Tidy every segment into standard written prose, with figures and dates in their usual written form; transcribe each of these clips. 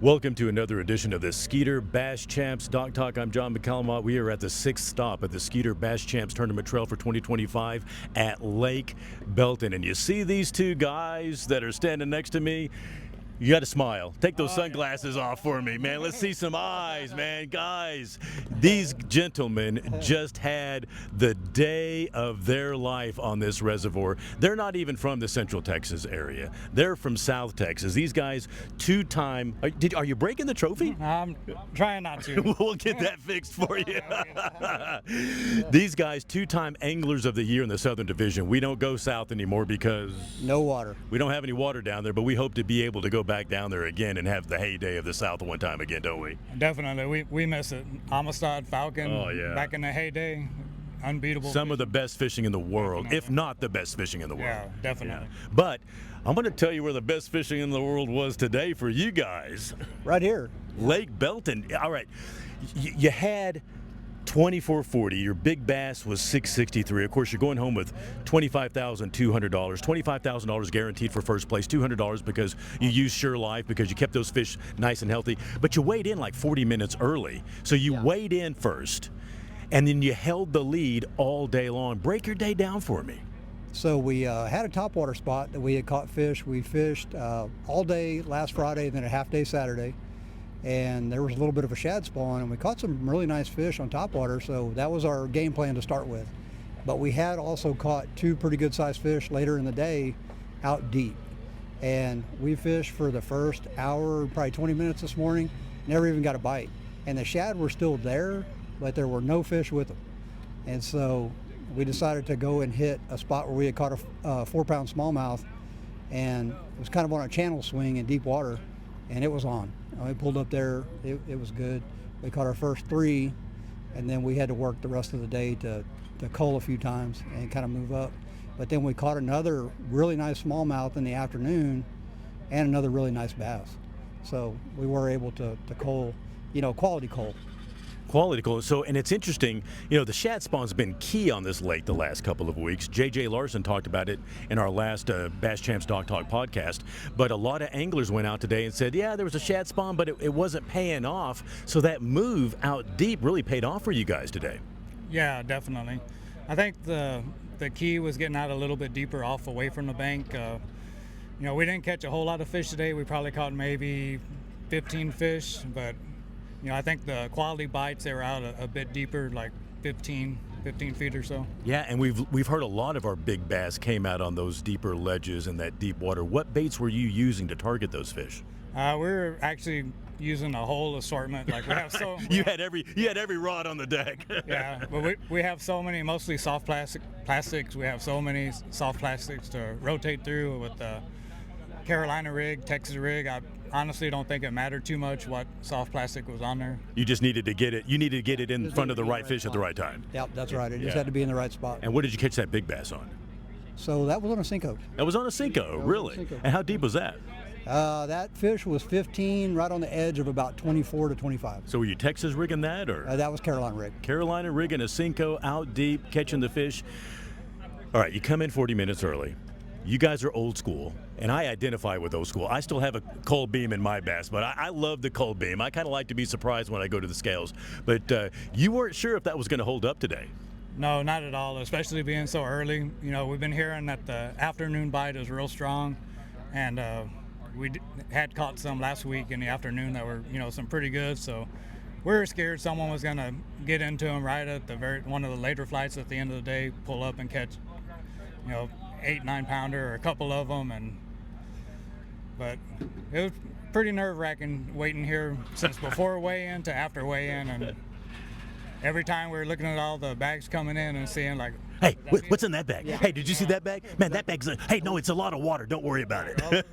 Welcome to another edition of the Skeeter Bass Champs Dock Talk. I'm John McCallum. We are at the 6th stop at the Skeeter Bass Champs Tournament Trail for 2025 at Lake Belton. And you see these two guys that are standing next to me? You got to smile. Take those sunglasses off for me, man. Let's see some eyes, man. Guys, these gentlemen just had the day of their life on this reservoir. They're not even from the Central Texas area. They're from South Texas. These guys, two-time. Are you breaking the trophy? I'm trying not to. We'll get that fixed for you. These guys, two-time anglers of the year in the Southern Division. We don't go south anymore because no water. We don't have any water down there, but we hope to be able to go back down there again and have the heyday of the South one time again, don't we? Definitely. We miss it. Amistad, Falcon, back in the heyday, unbeatable. Some of the best fishing in the world, if not the best fishing in the world. Yeah, definitely. Yeah. But I'm going to tell you where the best fishing in the world was today for you guys. Right here. Lake Belton. All right. You had 2440. Your big bass was 663. Of course, you're going home with $25,200. $25,000 guaranteed for first place. $200 because you used Shry Life because you kept those fish nice and healthy. But you weighed in like 40 minutes early. So you weighed in first, and then you held the lead all day long. Break your day down for me. So we had a topwater spot that we had caught fish. We fished all day last Friday and then a half day Saturday. And there was a little bit of a shad spawn, and we caught some really nice fish on topwater, so that was our game plan to start with. But we had also caught two pretty good sized fish later in the day out deep. And we fished for the first hour, probably 20 minutes this morning, never even got a bite. And the shad were still there, but there were no fish with them. And so we decided to go and hit a spot where we had caught a 4-pound smallmouth, and it was kind of on a channel swing in deep water, and it was on. We pulled up there, it was good. We caught our first 3, and then we had to work the rest of the day to cull a few times and kind of move up. But then we caught another really nice smallmouth in the afternoon and another really nice bass. So we were able to cull, quality cull. Quality cool. So, and it's interesting, the shad spawn's been key on this lake the last couple of weeks. J.J. Larson talked about it in our last Bass Champs Dock Talk podcast. But a lot of anglers went out today and said, yeah, there was a shad spawn, but it wasn't paying off. So that move out deep really paid off for you guys today. Yeah, definitely. I think the key was getting out a little bit deeper off away from the bank. We didn't catch a whole lot of fish today. We probably caught maybe 15 fish, but I think the quality bites, they were out a bit deeper, like 15 feet or so. Yeah, and we've heard a lot of our big bass came out on those deeper ledges in that deep water. What baits were you using to target those fish? We're actually using a whole assortment. Like we have so you had every rod on the deck. Yeah, but we have so many, mostly soft plastics. We have so many soft plastics to rotate through with the Carolina rig, Texas rig. I honestly don't think it mattered too much what soft plastic was on there. You just needed to get it. You needed to get it in front of the right fish at the right time. Yep, that's right. It just had to be in the right spot. And what did you catch that big bass on? So that was on a Cinco. That was on a Cinco, really? And how deep was that? That fish was 15, right on the edge of about 24 to 25. So were you Texas rigging that, or? That was Carolina rig. Carolina rigging a Cinco out deep, catching the fish. All right, you come in 40 minutes early. You guys are old school, and I identify with old school. I still have a cold beam in my bass, but I love the cold beam. I kind of like to be surprised when I go to the scales. But you weren't sure if that was going to hold up today. No, not at all, especially being so early. We've been hearing that the afternoon bite is real strong, and we had caught some last week in the afternoon that were, some pretty good. So we were scared someone was going to get into them right at one of the later flights at the end of the day, pull up and catch, 8-9 pounder or a couple of them, but it was pretty nerve-wracking waiting here since before weigh-in to after weigh-in, and every time we were looking at all the bags coming in and seeing like, hey, what's in that bag? Yeah. Hey, did you see that bag? Man, that bag's hey, no, it's a lot of water. Don't worry about it.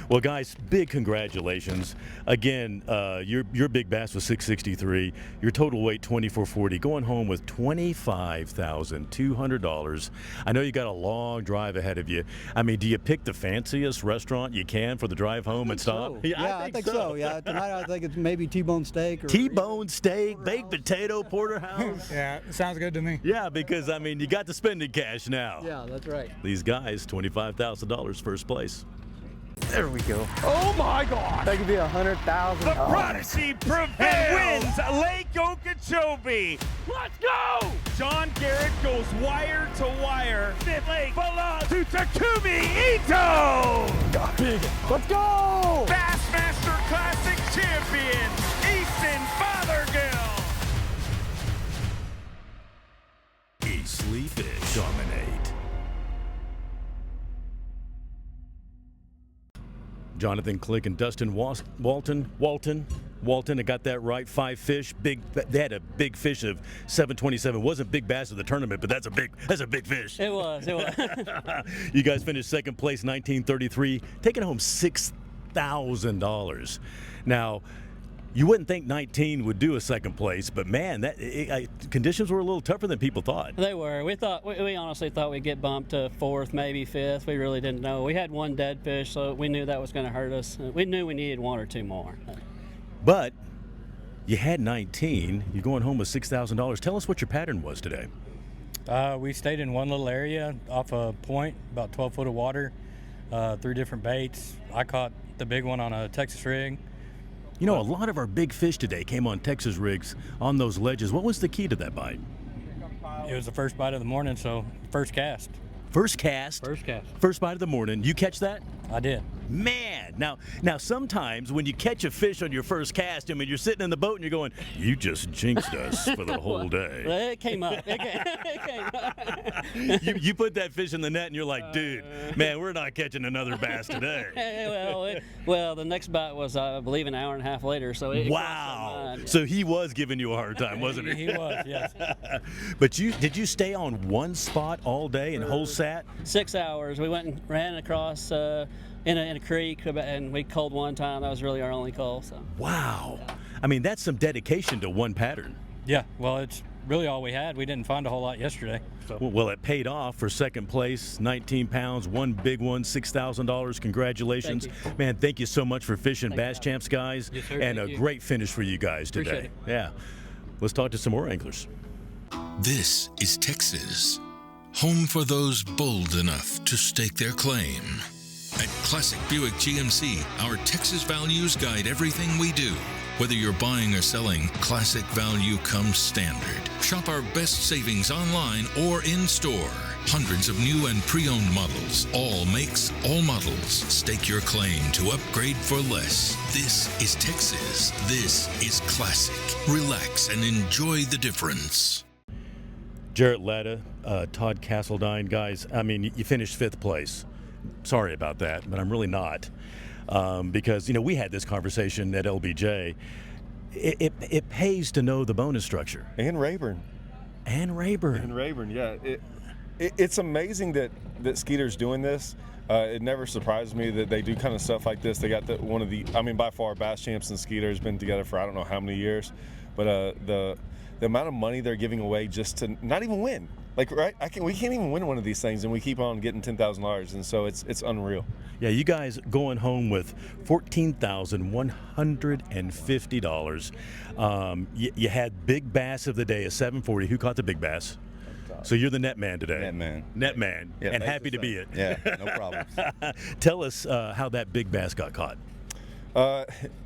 Well, guys, big congratulations. Again, your big bass was 663. Your total weight, 2440. Going home with $25,200. I know you got a long drive ahead of you. I mean, do you pick the fanciest restaurant you can for the drive home and stop? So. Yeah, I think so. Yeah, tonight I think it's maybe T-bone steak. T-bone steak, baked potato, porterhouse. Yeah, sounds good to me. Yeah, because, I mean, you got the spending cash now. Yeah, that's right. These guys, $25,000 first place. There we go. Oh my gosh! That could be $100,000. The Prodigy prevails and wins Lake Okeechobee. Let's go! John Garrett goes wire to wire. Fifth Lake belongs to Takumi Ito. Got big. Let's go! Bassmaster Classic champion, Easton Fothergill. Eastleigh Fish dominate. Jonathan Click and Dustin Walton, I got that right. 5 fish. They had a big fish of 727. Wasn't big bass of the tournament, but that's a big fish. It was. You guys finished second place, 1933, taking home $6,000. Now, you wouldn't think 19 would do a second place, but man, conditions were a little tougher than people thought. They were. We honestly thought we'd get bumped to 4th, maybe 5th. We really didn't know. We had 1 dead fish, so we knew that was going to hurt us. We knew we needed 1 or 2 more. But you had 19. You're going home with $6,000. Tell us what your pattern was today. We stayed in one little area off a point, about 12 foot of water, 3 different baits. I caught the big one on a Texas rig. You know, a lot of our big fish today came on Texas rigs on those ledges. What was the key to that bite? It was the first bite of the morning, so first cast. First cast? First cast. First bite of the morning. You catch that? I did. Man, now sometimes when you catch a fish on your first cast, I mean, you're sitting in the boat and you're going, you just jinxed us for the whole day. It came up. It came up. You put that fish in the net and you're like, dude, man, we're not catching another bass today. Well, the next bite was, I believe, an hour and a half later. So wow. So he was giving you a hard time, wasn't he? He was, yes. But did you stay on one spot all day and whole sat? 6 hours. We went and ran across in a creek, and we culled one time. That was really our only cull. So. Wow. I mean, that's some dedication to one pattern. Yeah, well, it's really all we had. We didn't find a whole lot yesterday. So. Well, it paid off for second place, 19 pounds, 1 big one, $6,000. Congratulations. Man, thank you so much for fishing Bass Champs, guys. Yes, sir. And a great finish for you guys today. Appreciate it. Yeah. Let's talk to some more anglers. This is Texas, home for those bold enough to stake their claim. At Classic Buick GMC, our Texas values guide everything we do. Whether you're buying or selling, Classic Value comes standard. Shop our best savings online or in store. Hundreds of new and pre-owned models, all makes, all models. Stake your claim to upgrade for less. This is Texas. This is Classic. Relax and enjoy the difference. Jarrett, Latta, Todd, Castledine, guys, I mean, you finished 5th place. Sorry about that, but I'm really not. Because, we had this conversation at LBJ. It pays to know the bonus structure. And Rayburn. Yeah. It's amazing that Skeeter's doing this. It never surprised me that they do kind of stuff like this. They got by far, Bass Champs and Skeeter has been together for I don't know how many years. But the amount of money they're giving away just to not even win. Like, right? We can't even win one of these things, and we keep on getting $10,000, and so it's unreal. Yeah, you guys going home with $14,150. You had big bass of the day, a 740. Who caught the big bass? So you're the net man today. Net man. Yeah, and happy to be it. Yeah, no problem. Tell us how that big bass got caught.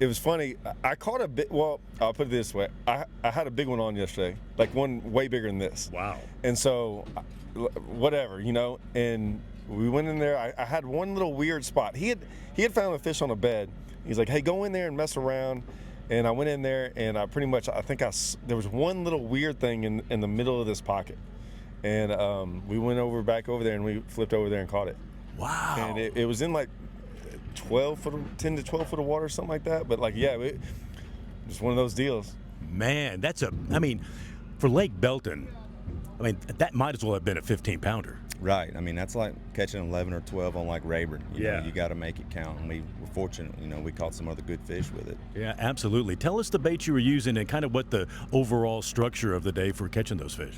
It was funny. I caught a bit. Well, I'll put it this way. I had a big one on yesterday, like one way bigger than this. Wow. And so, whatever, and we went in there. I had one little weird spot. He had found a fish on a bed. He's like, hey, go in there and mess around. And I went in there, and I think there was one little weird thing in the middle of this pocket. And we went back over there, and we flipped over there and caught it. Wow. And it was in like 10 to 12 foot of water, something like that. But just one of those deals. Man, for Lake Belton, that might as well have been a 15-pounder. Right. That's like catching 11 or 12 on like Rayburn. You know, you got to make it count. And we were fortunate, we caught some other good fish with it. Yeah, absolutely. Tell us the bait you were using and kind of what the overall structure of the day for catching those fish.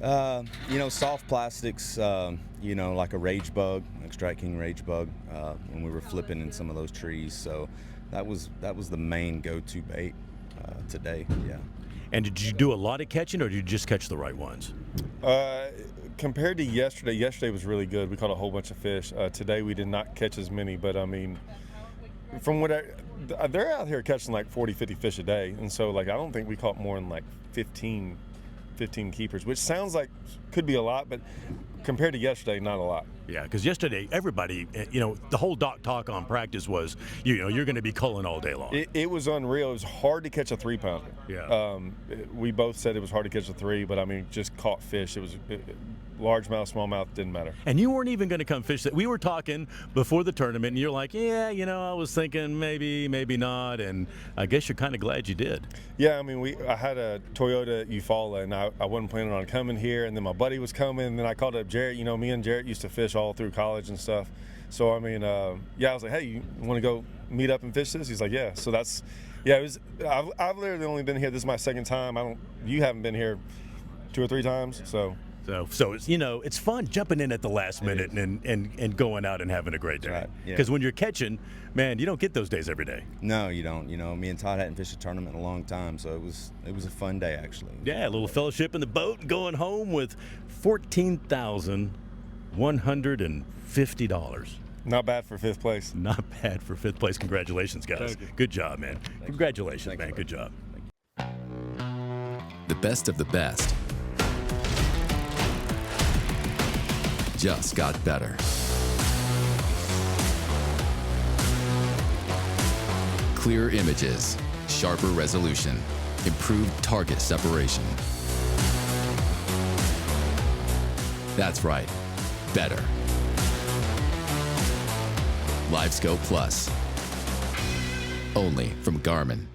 Soft plastics, like a rage bug, like Strike King rage bug, when we were flipping in some of those trees. So that was the main go-to bait today. Yeah. And did you do a lot of catching, or did you just catch the right ones? compared to yesterday was really good. We caught a whole bunch of fish. Today we did not catch as many, but I mean, from what they're out here catching like 40, 50 fish a day, and so like I don't think we caught more than like 15 keepers, which sounds like could be a lot, but compared to yesterday, not a lot. Yeah, because yesterday, everybody, the whole dock talk on practice was, you're going to be culling all day long. It was unreal. It was hard to catch a 3-pounder. Yeah. We both said it was hard to catch a 3, but I mean, just caught fish. It was largemouth, smallmouth, didn't matter. And you weren't even going to come fish that. We were talking before the tournament, and you're like, yeah, I was thinking maybe not, and I guess you're kind of glad you did. Yeah, I mean, I had a Toyota Eufaula, and I wasn't planning on coming here, and then my buddy was coming, and then I called up Jarrett. Me and Jarrett used to fish all through college and stuff. So, I mean, I was like, hey, you want to go meet up and fish this? He's like, yeah. So that's, it was, I've literally only been here. This is my second time. You haven't been here 2 or 3 times, so. So it's it's fun jumping in at the last minute and going out and having a great day. Because when you're catching, man, you don't get those days every day. No, you don't. Me and Todd hadn't fished a tournament in a long time, so it was a fun day actually. Yeah, a little fellowship in the boat and going home with $14,150. Not bad for 5th place. Not bad for 5th place. Congratulations, guys. Good job, man. Congratulations, man. Good job. The best of the best just got better. Clearer images, sharper resolution, improved target separation. That's right, better. LiveScope Plus, only from Garmin.